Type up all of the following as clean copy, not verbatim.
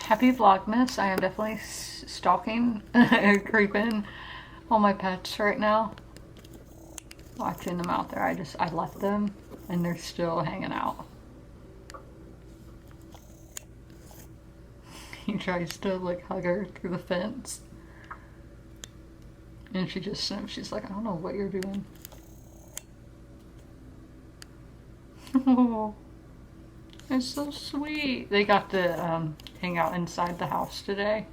Happy Vlogmas. I am definitely stalking, creeping all my pets right now. Watching them out there. I left them and they're still hanging out. He tries to like hug her through the fence. And she just sniffs. She's like, I don't know what you're doing. Oh, it's so sweet. They got to hang out inside the house today.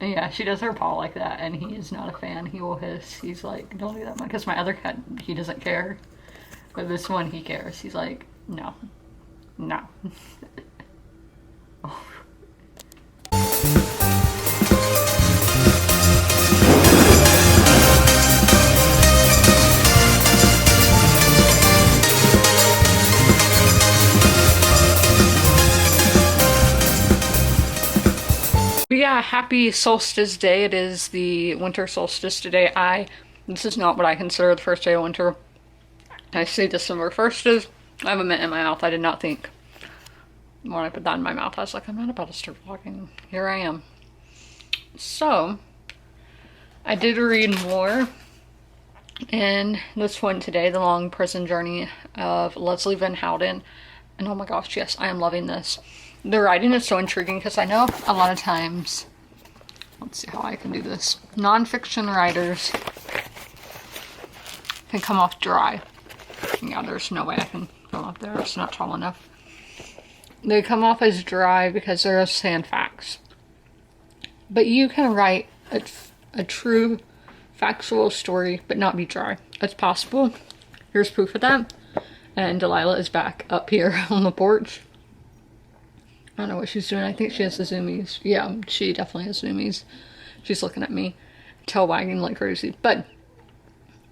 And yeah, she does her paw like that, and he is not a fan. He will hiss. He's like, don't do that, because my other cat, he doesn't care. But this one, he cares. He's like, no. No. Oh. Yeah, happy solstice day. It is the winter solstice today. This is not what I consider the first day of winter. I say December 1st is, I have a mint in my mouth. I did not think when I put that in my mouth, I was like, I'm not about to start vlogging. Here I am. So, I did read more in this one today, The Long Prison Journey of Leslie Van Houten. And oh my gosh, yes, I am loving this. The writing is so intriguing because I know a lot of times, let's see how I can do this, non-fiction writers can come off dry. Yeah, there's no way I can go up there, it's not tall enough. They come off as dry because they're just saying facts. But you can write a true factual story but not be dry. It's possible. Here's proof of that. And Delilah is back up here on the porch. I don't know what she's doing. I think she has the zoomies. Yeah, she definitely has zoomies. She's looking at me, tail wagging like crazy. But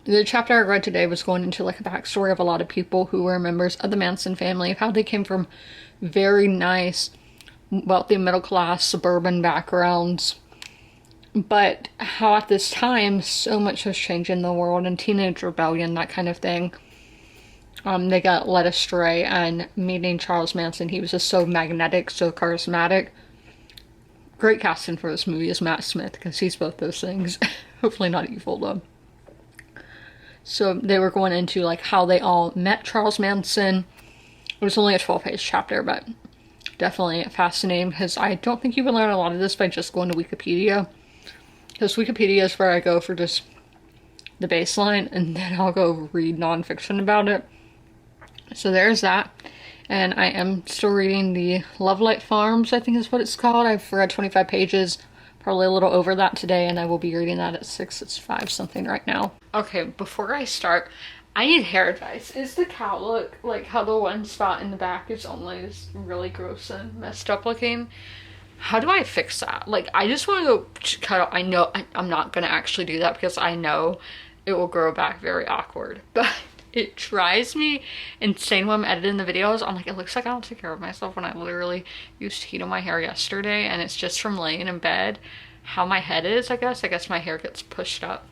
the chapter I read today was going into like a backstory of a lot of people who were members of the Manson family, of how they came from very nice, wealthy, middle class, suburban backgrounds. But how at this time, so much has changed in the world, and teenage rebellion, that kind of thing. They got led astray, and meeting Charles Manson, he was just so magnetic, so charismatic. Great casting for this movie is Matt Smith, because he's both those things. Hopefully not evil, though. So they were going into like how they all met Charles Manson. It was only a 12-page chapter, but definitely fascinating, because I don't think you can learn a lot of this by just going to Wikipedia. Because Wikipedia is where I go for just the baseline, and then I'll go read nonfiction about it. So there's that. And I am still reading the Lovelight Farms, I think is what it's called. I've read 25 pages, probably a little over that today, and I will be reading that at 6. It's 5 something right now. Okay, before I start, I need hair advice. Is the cow look like how the one spot in the back is only really gross and messed up looking? How do I fix that? Like, I just want to go cut out. I know I'm not going to actually do that because I know it will grow back very awkward, but it drives me insane when I'm editing the videos. I'm like, it looks like I don't take care of myself when I literally used heat on my hair yesterday, and it's just from laying in bed. How my head is, I guess my hair gets pushed up.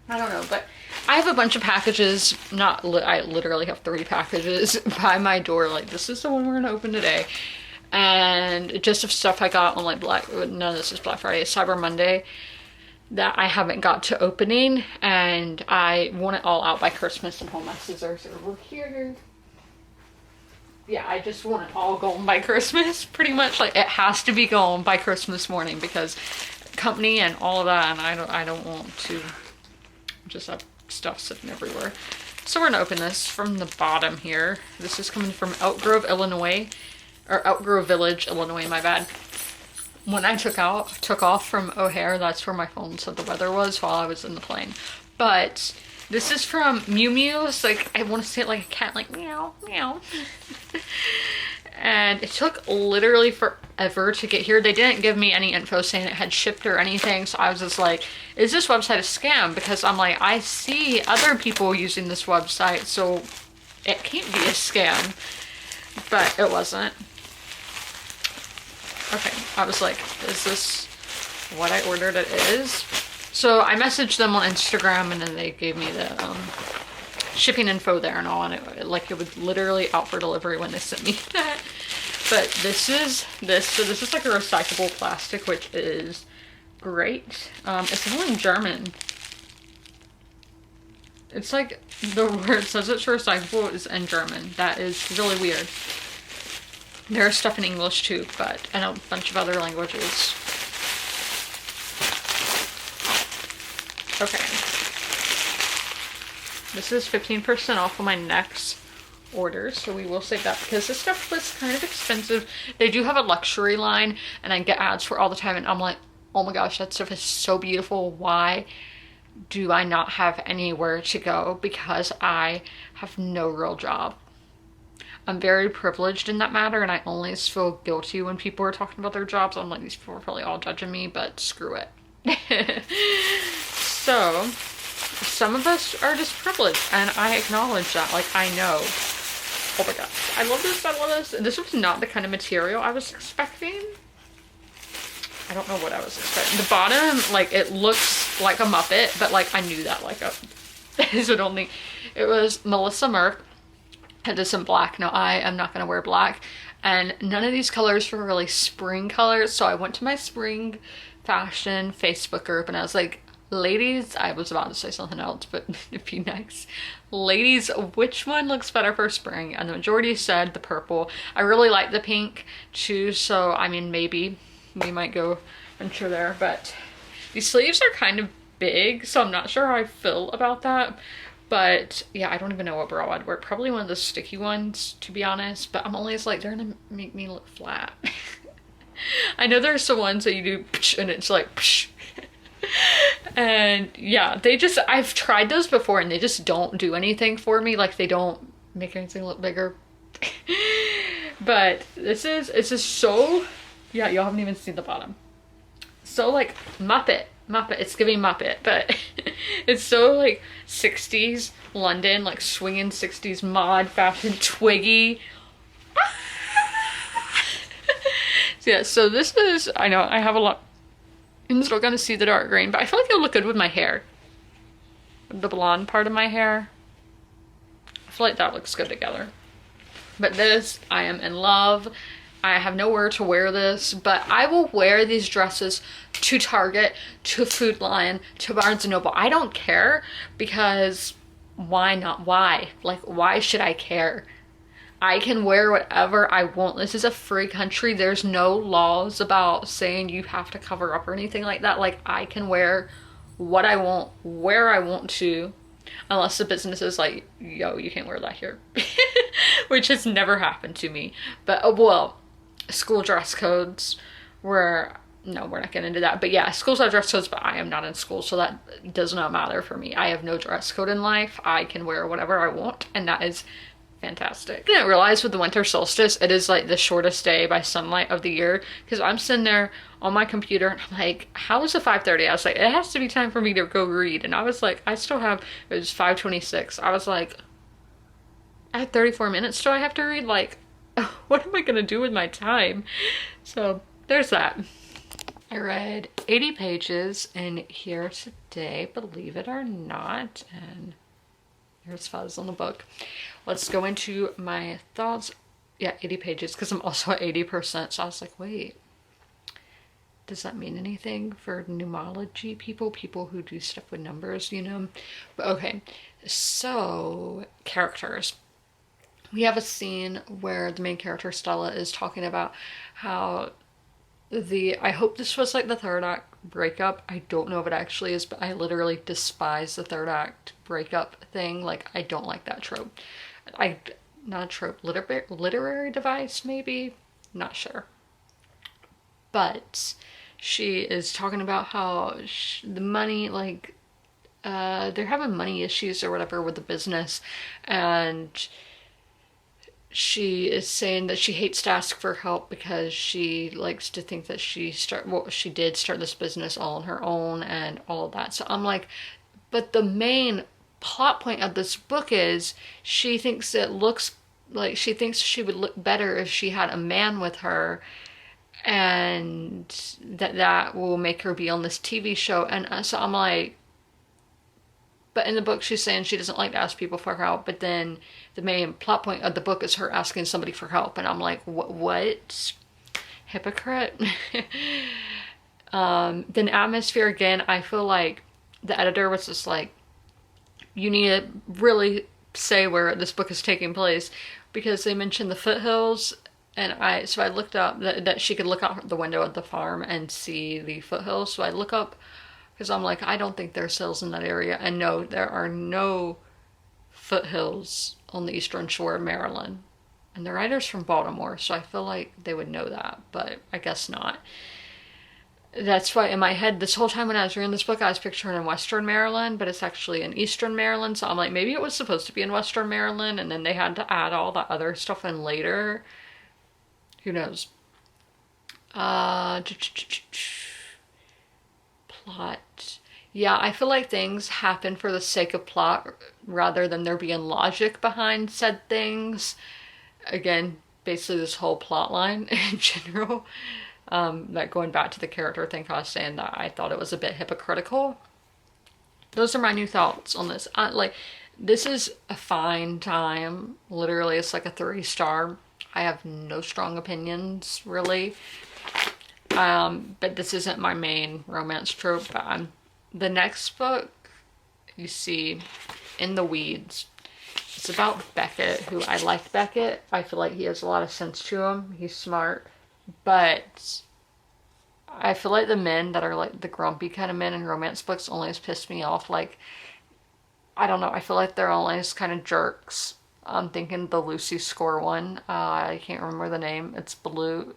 I don't know, but I have a bunch of packages, I literally have 3 packages by my door. Like, this is the one we're gonna open today. And just of stuff I got on like none of this is Black Friday, it's Cyber Monday, that I haven't got to opening, and I want it all out by Christmas. And hold, my scissors are over here. Yeah, I just want it all gone by Christmas, pretty much. Like, it has to be gone by Christmas morning because company and all of that, and I don't want to just have stuff sitting everywhere. So we're gonna open this from the bottom here. This is coming from Elk Grove, Illinois, or Elk Grove Village, Illinois, my bad. When I took off from O'Hare, that's where my phone said the weather was while I was in the plane. But this is from Mew Mew's, like, I want to say it like a cat, like meow, meow. And it took literally forever to get here. They didn't give me any info saying it had shipped or anything, so I was just like, is this website a scam? Because I'm like, I see other people using this website, so it can't be a scam. But it wasn't. Okay, I was like, is this what I ordered it is? So I messaged them on Instagram, and then they gave me the shipping info there and all, and it would literally out for delivery when they sent me that. But this is so this is like a recyclable plastic, which is great. It's all in German. It's like the word says it's recyclable is in German. That is really weird. There's stuff in English too, but and a bunch of other languages. Okay. This is 15% off of my next order, so we will save that because this stuff was kind of expensive. They do have a luxury line, and I get ads for all the time, and I'm like, oh my gosh, that stuff is so beautiful. Why do I not have anywhere to go? Because I have no real job. I'm very privileged in that matter, and I always feel guilty when people are talking about their jobs. I'm like, these people are probably all judging me, but screw it. So, some of us are just privileged, and I acknowledge that. Like, I know. Oh my god. I love this, I love this. This was not the kind of material I was expecting. I don't know what I was expecting. The bottom, like, it looks like a Muppet, but, like, I knew that, like, it was Melissa Merck. Had this in black. No, I am not going to wear black. And none of these colors were really spring colors, so I went to my spring fashion Facebook group, and I was like, ladies, I was about to say something else, but it'd be nice. Ladies, which one looks better for spring? And the majority said the purple. I really like the pink too, so I mean, maybe we might go venture there, but these sleeves are kind of big, so I'm not sure how I feel about that. But yeah, I don't even know what bra I'd wear. Probably one of the sticky ones, to be honest, but I'm always like, they're gonna make me look flat. I know there's some ones that you do and it's like and yeah, they just, I've tried those before and they just don't do anything for me. Like, they don't make anything look bigger. But it's just so, yeah, y'all haven't even seen the bottom. So like Muppet, it's giving Muppet, but it's so like 60s London, like swinging 60s mod fashion, twiggy. Yeah, so this is, I know I have a lot, I'm still gonna see the dark green, but I feel like it'll look good with my hair. The blonde part of my hair. I feel like that looks good together. But this, I am in love. I have nowhere to wear this, but I will wear these dresses to Target, to Food Lion, to Barnes & Noble. I don't care, because why not? Why? Like, why should I care? I can wear whatever I want. This is a free country. There's no laws about saying you have to cover up or anything like that. Like, I can wear what I want, where I want to, unless the business is like, yo, you can't wear that here. Which has never happened to me. But, well, school dress codes were, no, we're not getting into that. But yeah, schools have dress codes, but I am not in school, so that does not matter for me. I have no dress code in life. I can wear whatever I want, and that is fantastic. I didn't realize with the winter solstice, it is like the shortest day by sunlight of the year, because I'm sitting there on my computer and I'm like, how is it 5:30? I was like, it has to be time for me to go read. And I was like, I still have, it was 5:26. I was like, I have 34 minutes till I have to read. Like, what am I gonna do with my time? So there's that. I read 80 pages in here today, believe it or not, and there's fuzz on the book. Let's go into my thoughts. Yeah, 80 pages, because I'm also at 80%. So I was like, wait, does that mean anything for numerology people who do stuff with numbers, you know? But okay, so characters. We have a scene where the main character, Stella, is talking about how I hope this was like the third act breakup. I don't know if it actually is, but I literally despise the third act breakup thing. Like, I don't like that trope. Not a trope, literary device maybe? Not sure. But she is talking about how the money, like, they're having money issues or whatever with the business, and she is saying that she hates to ask for help because she likes to think that she did start this business all on her own and all of that. So I'm like, but the main plot point of this book is she thinks it looks like, she thinks she would look better if she had a man with her, and that will make her be on this TV show. And so I'm like, But in the book, she's saying she doesn't like to ask people for help. But then the main plot point of the book is her asking somebody for help. And I'm like, what? Hypocrite? Then atmosphere again, I feel like the editor was just like, you need to really say where this book is taking place, because they mentioned the foothills, and I looked up that she could look out the window at the farm and see the foothills. So I look up because I'm like, I don't think there's hills in that area, and no, there are no foothills on the eastern shore of Maryland. And the writer's from Baltimore, so I feel like they would know that, but I guess not. That's why in my head, this whole time when I was reading this book, I was picturing in Western Maryland, but it's actually in Eastern Maryland. So I'm like, maybe it was supposed to be in Western Maryland, and then they had to add all that other stuff in later. Who knows? Plot. Yeah, I feel like things happen for the sake of plot rather than there being logic behind said things. Again, basically this whole plot line in general. That going back to the character thing, I was saying that I thought it was a bit hypocritical. Those are my new thoughts on this. This is a fine time. Literally, it's like a 3-star. I have no strong opinions, really. But this isn't my main romance trope. But the next book, you see, In the Weeds. It's about Beckett, who I like Beckett. I feel like he has a lot of sense to him. He's smart. But I feel like the men that are like the grumpy kind of men in romance books only has pissed me off. Like, I don't know. I feel like they're only just kind of jerks. I'm thinking the Lucy Score one. I can't remember the name. It's blue.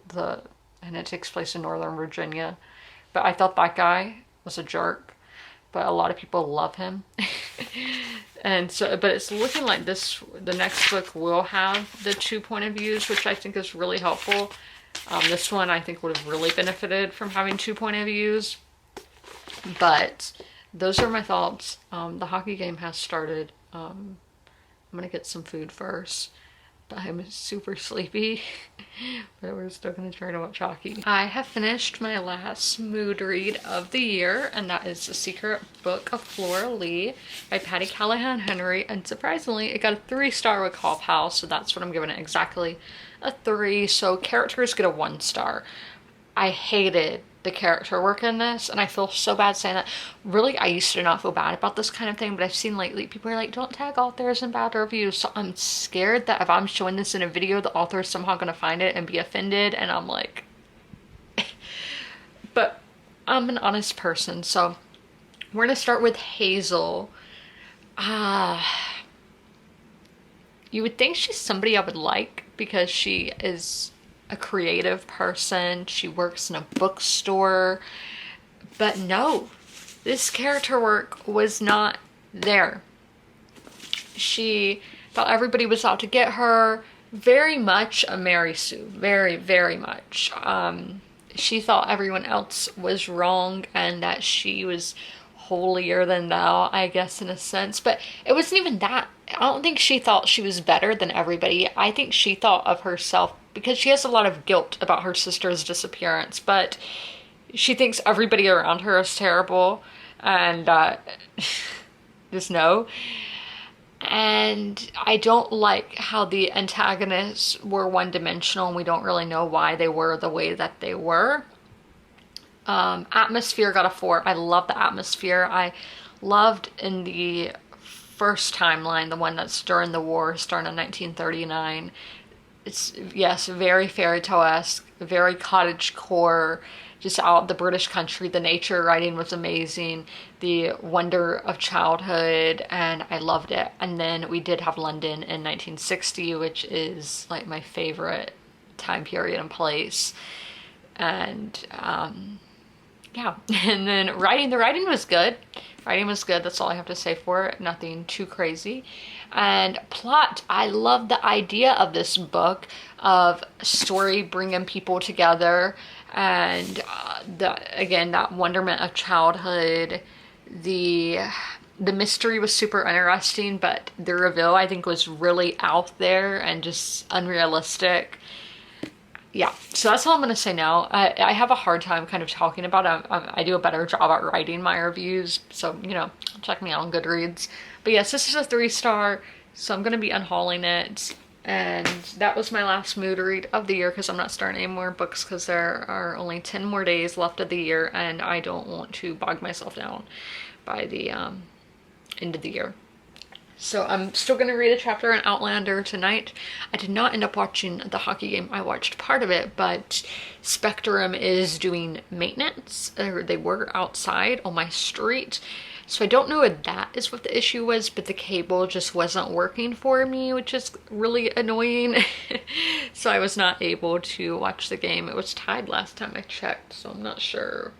And it takes place in Northern Virginia. But I thought that guy was a jerk. But a lot of people love him. And so, but it's looking like the next book will have the 2 point of views, which I think is really helpful. This one I think would have really benefited from having 2 point of views. But those are my thoughts. The hockey game has started. I'm gonna get some food first. But I'm super sleepy. But we're still gonna try to watch hockey. I have finished my last mood read of the year, and that is The Secret Book of Flora Lee by Patty Callahan Henry. And surprisingly, it got a 3-star with Cough House, so that's what I'm giving it, exactly a 3. So characters get a 1-star. I hated the character work in this, and I feel so bad saying that. Really, I used to not feel bad about this kind of thing, but I've seen lately people are like, don't tag authors in bad reviews. So I'm scared that if I'm showing this in a video, the author is somehow going to find it and be offended, and I'm like but I'm an honest person, so we're gonna start with Hazel. You would think she's somebody I would like because she is a creative person. She works in a bookstore. But no, this character work was not there. She thought everybody was out to get her. Very much a Mary Sue. Very, very much. She thought everyone else was wrong and that she was holier than thou, I guess, in a sense. But it wasn't even that. I don't think she thought she was better than everybody. I think she thought of herself, because she has a lot of guilt about her sister's disappearance, but she thinks everybody around her is terrible, and just no. And I don't like how the antagonists were one-dimensional and we don't really know why they were the way that they were. Atmosphere got a 4. I love the atmosphere. I loved in the first timeline, the one that's during the war, starting in 1939. It's, yes, very fairy tale-esque, very cottagecore, just out the British country. The nature writing was amazing, the wonder of childhood, and I loved it. And then we did have London in 1960, which is like my favorite time period and place. And yeah, and then the writing was good. Writing was good, that's all I have to say for it. Nothing too crazy. And plot, I love the idea of this book, of story bringing people together, and again, that wonderment of childhood. The mystery was super interesting, but the reveal I think was really out there and just unrealistic. yeah, so that's all I'm gonna say now. I have a hard time kind of talking about it. I do a better job at writing my reviews, so you know, check me out on Goodreads. But yes, this is a 3-star, so I'm gonna be unhauling it. And that was my last mood read of the year because I'm not starting any more books because there are only 10 more days left of the year, and I don't want to bog myself down by the end of the year. So I'm still going to read a chapter in Outlander tonight. I did not end up watching the hockey game. I watched part of it, but Spectrum is doing maintenance. Or they were outside on my street. So I don't know if that is what the issue was, but the cable just wasn't working for me, which is really annoying. So I was not able to watch the game. It was tied last time I checked, so I'm not sure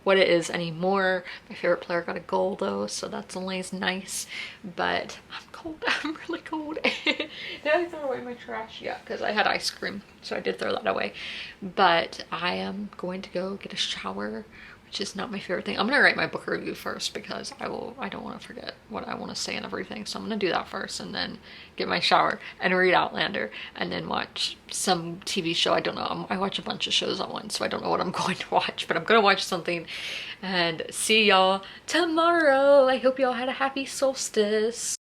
what it is anymore. My favorite player got a goal though, so that's always nice. But I'm cold. I'm really cold. Did I throw away my trash? Yeah, because I had ice cream, so I did throw that away. But I am going to go get a shower, which is not my favorite thing. I'm gonna write my book review first because I don't want to forget what I want to say and everything. So I'm gonna do that first and then get my shower and read Outlander and then watch some TV show. I don't know. I watch a bunch of shows at once, so I don't know what I'm going to watch, but I'm gonna watch something and see y'all tomorrow. I hope y'all had a happy solstice.